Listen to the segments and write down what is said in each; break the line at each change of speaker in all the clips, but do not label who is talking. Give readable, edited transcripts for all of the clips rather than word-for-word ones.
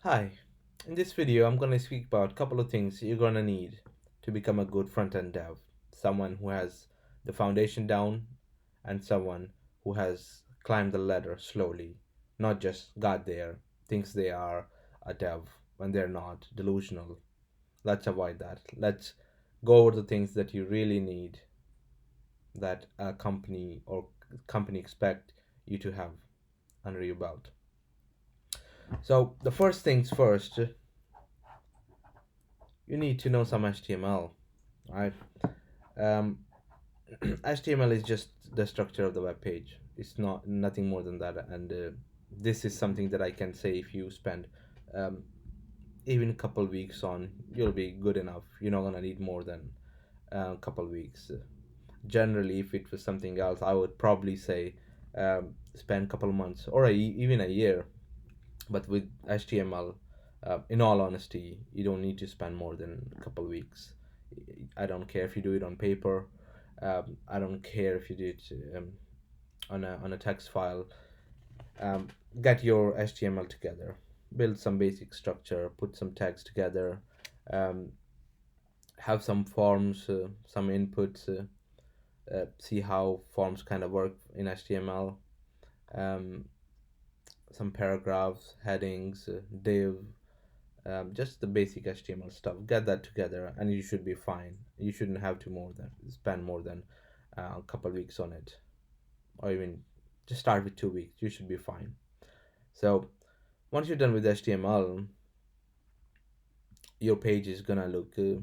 Hi, in this video I'm going to speak about a couple of things you're going to need to become a good front-end dev. Someone who has the foundation down and someone who has climbed the ladder slowly, not just got there, thinks they are a dev when they're not, delusional. Let's avoid that. Let's go over the things that you really need that a company expect you to have under your belt. So the first things first, you need to know some HTML, right? Um, HTML is just the structure of the web page. It's not nothing more than that. And this is something that I can say if you spend um, even a couple weeks on, you'll be good enough. You're not gonna need more than a couple weeks. Generally, if it was something else, I would probably say spend a couple months or even a year. But with HTML, in all honesty, you don't need to spend more than a couple weeks. I don't care if you do it on paper. I don't care if you do it on a text file. Um, get your HTML together, build some basic structure, put some text together, um, have some forms, some inputs, see how forms kind of work in HTML, um, some paragraphs, headings, div, just the basic HTML stuff. Get that together, and you should be fine. You shouldn't have to more than spend more than a couple weeks on it, or even just start with 2 weeks. You should be fine. So once you're done with HTML, your page is gonna look a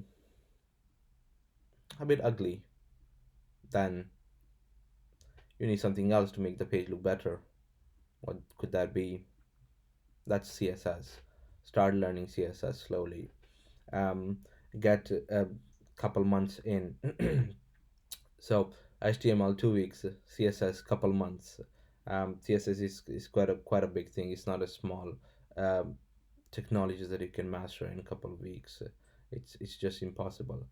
bit ugly. Then you need something else to make the page look better. What could that be? That's CSS. Start learning CSS slowly. Um, get a couple months in. So HTML 2 weeks, CSS couple months. CSS is quite a big thing. It's not a small um, technologies that you can master in a couple of weeks. It's just impossible.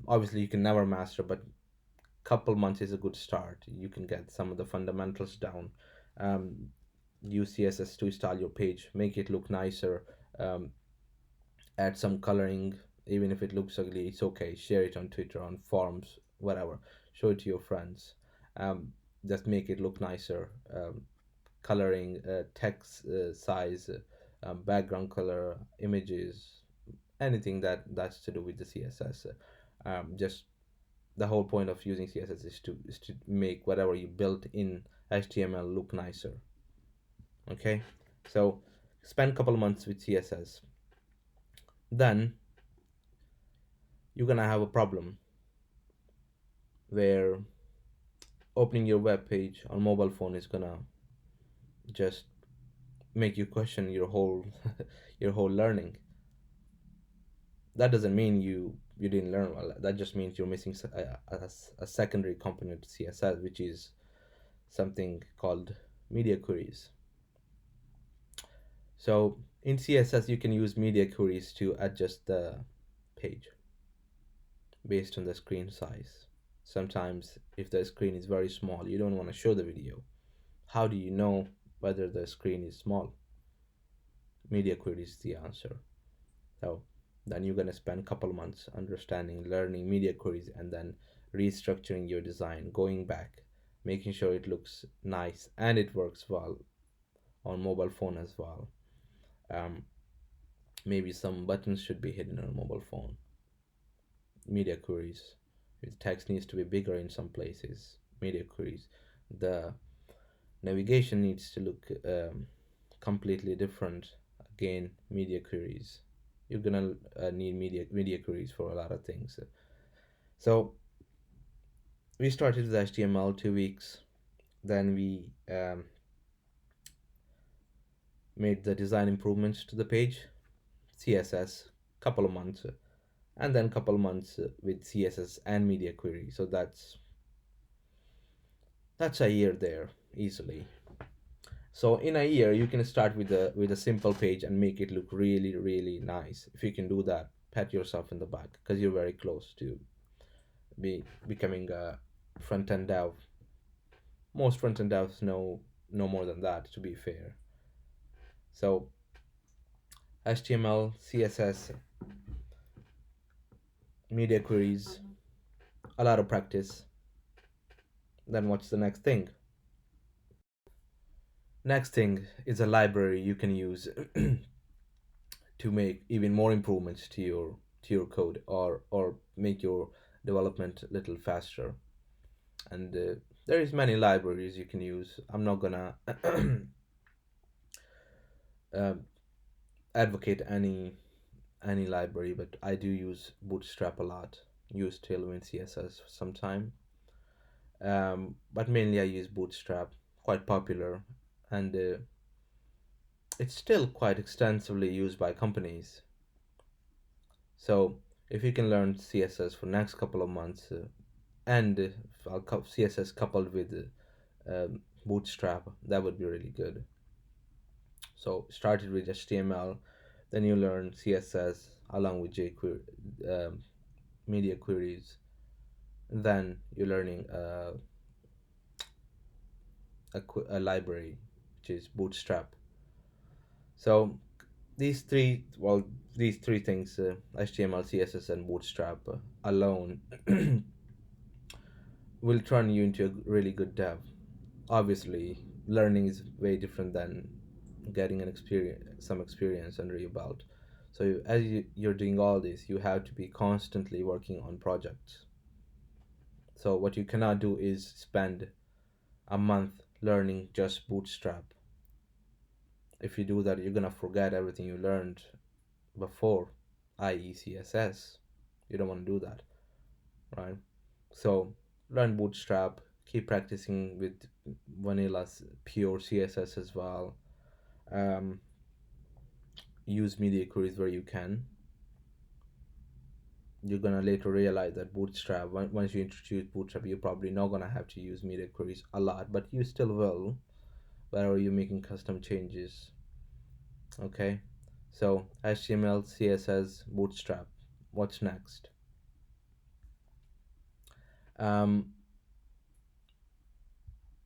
Obviously, you can never master, but couple months is a good start. You can get some of the fundamentals down. Um, Use CSS to style your page, make it look nicer. Um, Add some coloring, even if it looks ugly. It's okay. Share it on Twitter, on forums, whatever. Show it to your friends. Um, just make it look nicer. Coloring, text size, background color, images, anything that's to do with the CSS. Just the whole point of using CSS is to make whatever you built in HTML look nicer. Okay, so spend a couple months with CSS. Then you're gonna have a problem where opening your web page on mobile phone is gonna just make you question your whole your whole learning. That doesn't mean you didn't learn well. That just means you're missing a secondary component to CSS, which is something called media queries. So in CSS, you can use media queries to adjust the page based on the screen size. Sometimes, if the screen is very small, you don't want to show the video. How do you know whether the screen is small? Media queries is the answer. So then you're gonna spend a couple months understanding, learning media queries, and then restructuring your design, going back, making sure it looks nice and it works well on mobile phone as well. Um, Maybe some buttons should be hidden on a mobile phone. Media queries. The text needs to be bigger in some places. Media queries. The navigation needs to look completely different. Again, media queries. You're gonna need media queries for a lot of things. So we started with HTML 2 weeks. Then we made the design improvements to the page. CSS, couple of months, and then couple of months with CSS and media query. So that's a year there easily. So in a year, you can start with a simple page and make it look really really nice. If you can do that, pat yourself in the back because you're very close to becoming a front end dev. Most front end devs know no more than that, to be fair. So HTML, CSS, media queries, a lot of practice. Then what's the next thing? Next thing is a library you can use to make even more improvements to your code, or make your development a little faster. And there is many libraries you can use. I'm not gonna uh, advocate any library, but I do use Bootstrap a lot. Use Tailwind CSS sometime, but mainly I use Bootstrap. Quite popular, and it's still quite extensively used by companies. So if you can learn CSS for next couple of months, and CSS coupled with Bootstrap, that would be really good. So started with HTML, then you learn CSS along with jQuery, media queries. Then you're learning a library, which is Bootstrap. So these three things, HTML, CSS, and Bootstrap alone, will turn you into a really good dev. Obviously, learning is way different than getting some experience under your belt. So you're doing all this, you have to be constantly working on projects. So what you cannot do is spend a month learning just Bootstrap. If you do that, you're gonna forget everything you learned before, i.e., CSS. You don't want to do that, right? So learn Bootstrap, keep practicing with vanilla pure CSS as well. Um, Use media queries where you can. You're gonna later realize that Bootstrap, once you introduce Bootstrap, you're probably not gonna have to use media queries a lot, but you still will, wherever you're making custom changes. Okay, so HTML, CSS, Bootstrap. What's next? Um,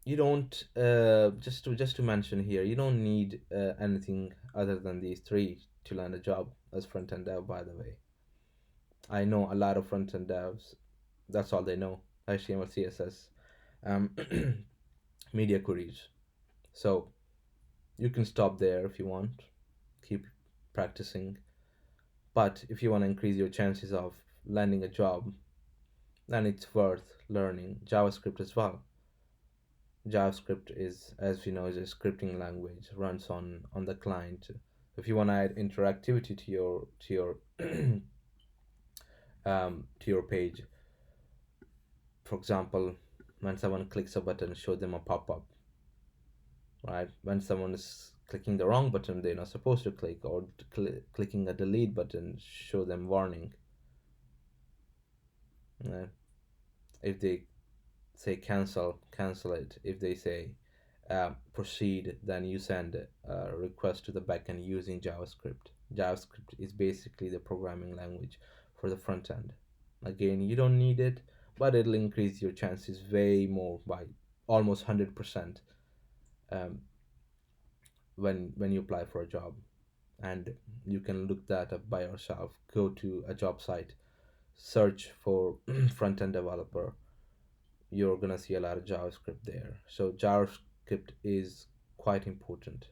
you don't just to mention here, you don't need anything other than these three to land a job as front end dev. By the way, I know a lot of front end devs. That's all they know: HTML, CSS, um, media queries. So you can stop there if you want. Keep practicing. But if you want to increase your chances of landing a job, then it's worth learning JavaScript as well. JavaScript is, as we know, is a scripting language, runs on the client. If you want to add interactivity to your page, for example, when someone clicks a button, show them a pop-up, right? When someone is clicking the wrong button they're not supposed to click, or clicking a delete button, show them warning, right? If they say cancel it. If they say proceed, then you send a request to the backend using JavaScript. JavaScript is basically the programming language for the front end. Again, you don't need it, but it'll increase your chances way more by almost 100%, um, when you apply for a job. And you can look that up by yourself. Go to a job site, search for front end developer. You're gonna see a lot of JavaScript there. So JavaScript is quite important.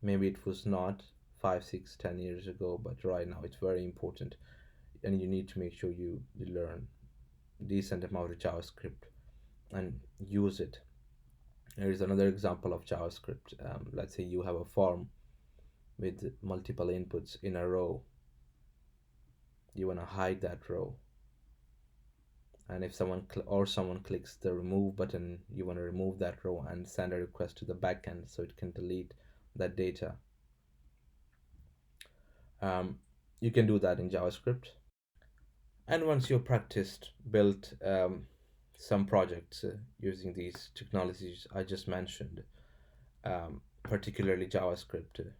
Maybe it was not 5, 6, 10 years ago, but right now it's very important, and you need to make sure you learn decent amount of JavaScript and use it. Here is another example of JavaScript. Let's say you have a form with multiple inputs in a row. You want to hide that row, and if someone clicks the remove button, you want to remove that row and send a request to the backend so it can delete that data. um, you can do that in JavaScript. And once you've practiced, built some projects using these technologies I just mentioned, particularly JavaScript,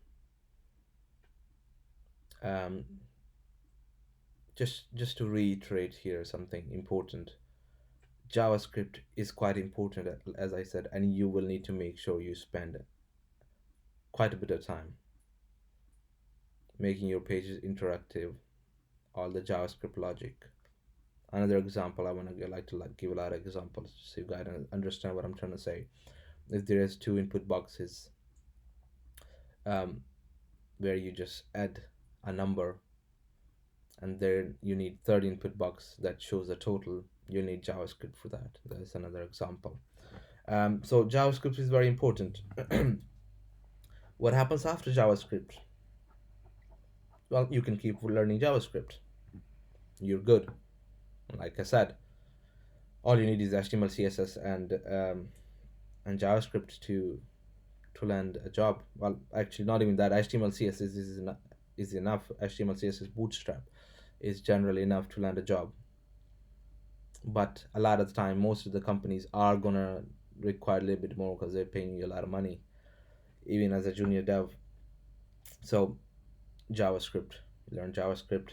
um, just to reiterate here something important. JavaScript is quite important, as I said, and you will need to make sure you spend quite a bit of time. making your pages interactive, all the JavaScript logic. Another example, I want to like to like give a lot of examples so you guys understand what I'm trying to say. If there is two input boxes, um, where you just add a number, and then you need third input box that shows the total, you need JavaScript for that. That's another example. So JavaScript is very important. What happens after JavaScript? Well, you can keep learning JavaScript. You're good. Like I said, all you need is HTML, CSS, and JavaScript to land a job. Well, actually, not even that. HTML, CSS is enough. HTML, CSS Bootstrap is generally enough to land a job. But a lot of the time, most of the companies are gonna require a little bit more because they're paying you a lot of money, even as a junior dev. So JavaScript, learn JavaScript,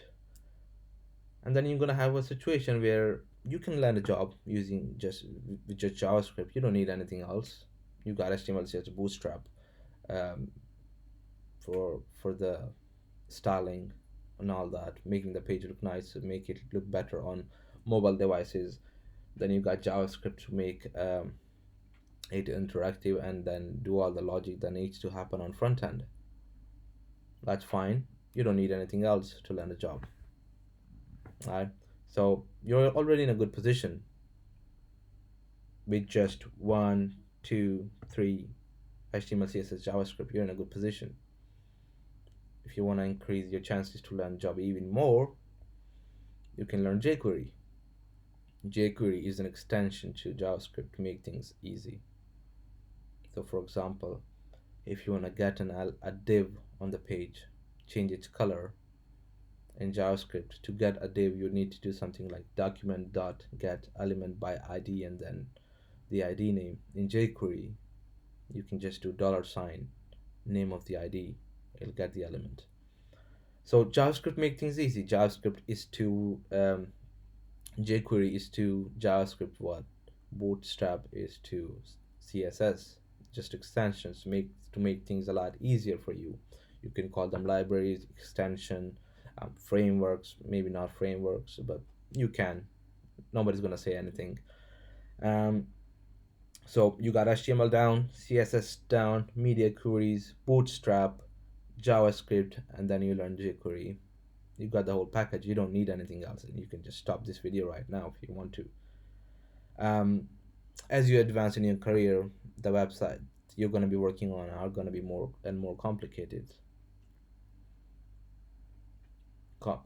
and then you're gonna have a situation where you can land a job using just with just JavaScript. You don't need anything else. You got HTML, CSS, Bootstrap, um, for the styling and all that, making the page look nice, make it look better on mobile devices. Then you got JavaScript to make it interactive, and then do all the logic that needs to happen on front end. That's fine. You don't need anything else to land a job. Right? So you're already in a good position with just one, two, three HTML, CSS, JavaScript. You're in a good position. If you want to increase your chances to land a job even more, you can learn jQuery. jQuery is an extension to JavaScript to make things easy. So, for example, if you want to get a div on the page, change its color in JavaScript. To get a div, you need to do something like document dot get element by ID and then the ID name. In jQuery, you can just do dollar sign name of the ID. It'll get the element. So JavaScript make things easy. JavaScript is to jQuery is to JavaScript what Bootstrap is to CSS. Just extensions to make things a lot easier for you. You can call them libraries, extension, frameworks. Maybe not frameworks, but you can. Nobody's gonna say anything. Um, so you got HTML down, CSS down, media queries, Bootstrap, JavaScript, and then you learn jQuery. You got the whole package. You don't need anything else, and you can just stop this video right now if you want to. Um, as you advance in your career, the website you're going to be working on are going to be more and more complicated.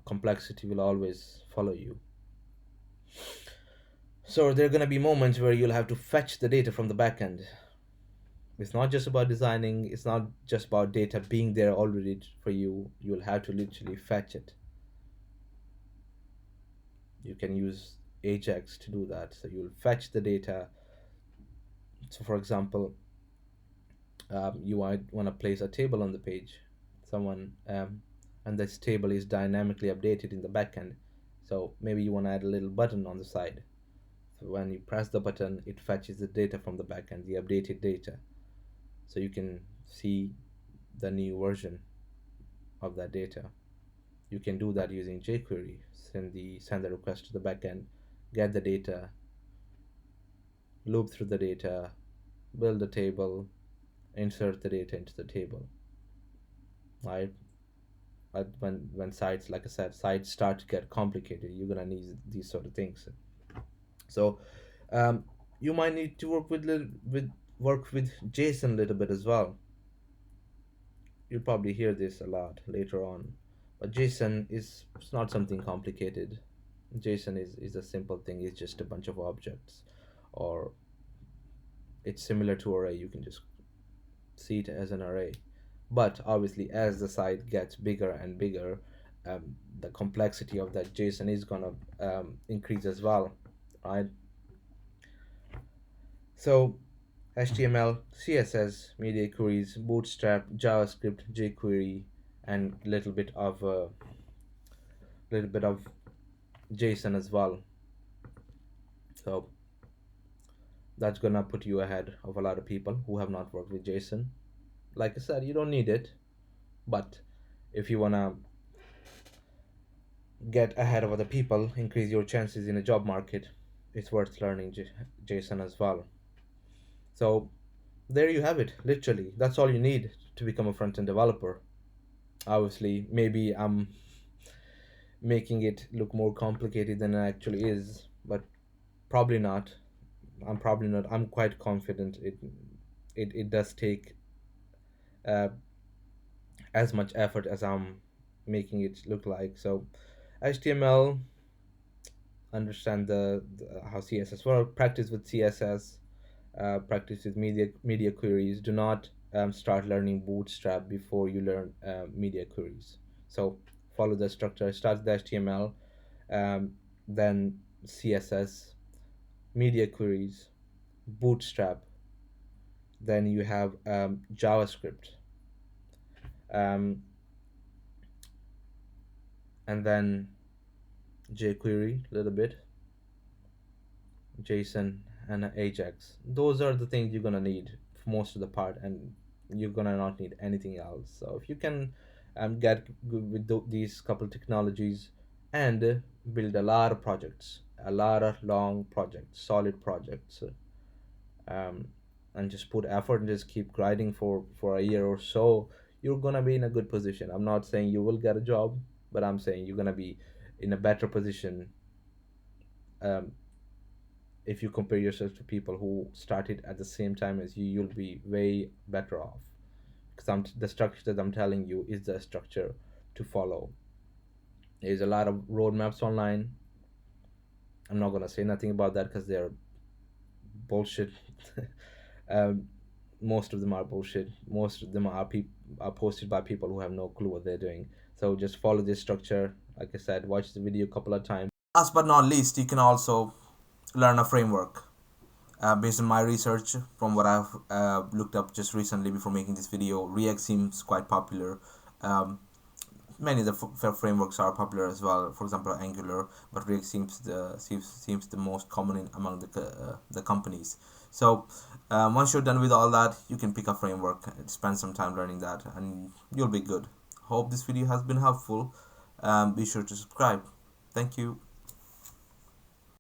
Complexity will always follow you. So there are going to be moments where you'll have to fetch the data from the backend. It's not just about designing. It's not just about data being there already for you. You'll have to literally fetch it. You can use Ajax to do that. So you'll fetch the data. So for example, you might want to place a table on the page. Someone and this table is dynamically updated in the backend. So maybe you want to add a little button on the side. So when you press the button, it fetches the data from the backend, the updated data. So you can see the new version of that data. You can do that using jQuery. Send the request to the backend, get the data, loop through the data, build a table, insert the data into the table. Right? When sites, like I said, sites start to get complicated, you're gonna need these sort of things. So you might need to work with JSON a little bit as well. You'll probably hear this a lot later on, but JSON is it's not something complicated. JSON is a simple thing. It's just a bunch of objects, or it's similar to array. You can just see it as an array. But obviously, as the site gets bigger and bigger, the complexity of that JSON is gonna increase as well, right? So HTML, CSS, media queries, Bootstrap, JavaScript, jQuery, and little bit of JSON as well. So that's gonna put you ahead of a lot of people who have not worked with JSON. Like I said, you don't need it, but If you want to get ahead of other people, increase your chances in a job market, it's worth learning JSON as well. So there you have it. Literally, that's all you need to become a front-end developer. Obviously, maybe I'm making it look more complicated than it actually is, but probably not. I'm quite confident it does take uh, as much effort as I'm making it look like. So HTML, understand the how CSS work, practice with CSS, practice with media queries. Do not start learning Bootstrap before you learn media queries. So follow the structure. Start with HTML, um, then CSS, media queries, Bootstrap. Then you have JavaScript, um, and then jQuery a little bit, JSON, and Ajax. Those are the things you're gonna need for most of the part, and you're gonna not need anything else. So if you can get good with these couple technologies and build a lot of projects, a lot of long projects, solid projects, um, and just put effort and just keep grinding for a year or so, you're gonna be in a good position. I'm not saying you will get a job, but I'm saying you're gonna be in a better position um, if you compare yourself to people who started at the same time as you. You'll be way better off because the structure that I'm telling you is the structure to follow. There's a lot of roadmaps online. I'm not gonna say nothing about that because they're bullshit. um, most of them are bullshit. Most of them are posted by people who have no clue what they're doing. So just follow this structure. Like I said, watch the video a couple of times. Last but not least, you can also learn a framework. Based on my research, from what I've looked up just recently before making this video, React seems quite popular. Um, Many of the frameworks are popular as well. For example, Angular, but React seems the most common among the companies. So once you're done with all that, you can pick a framework and spend some time learning that, and you'll be good. Hope this video has been helpful. Be sure to subscribe. Thank you.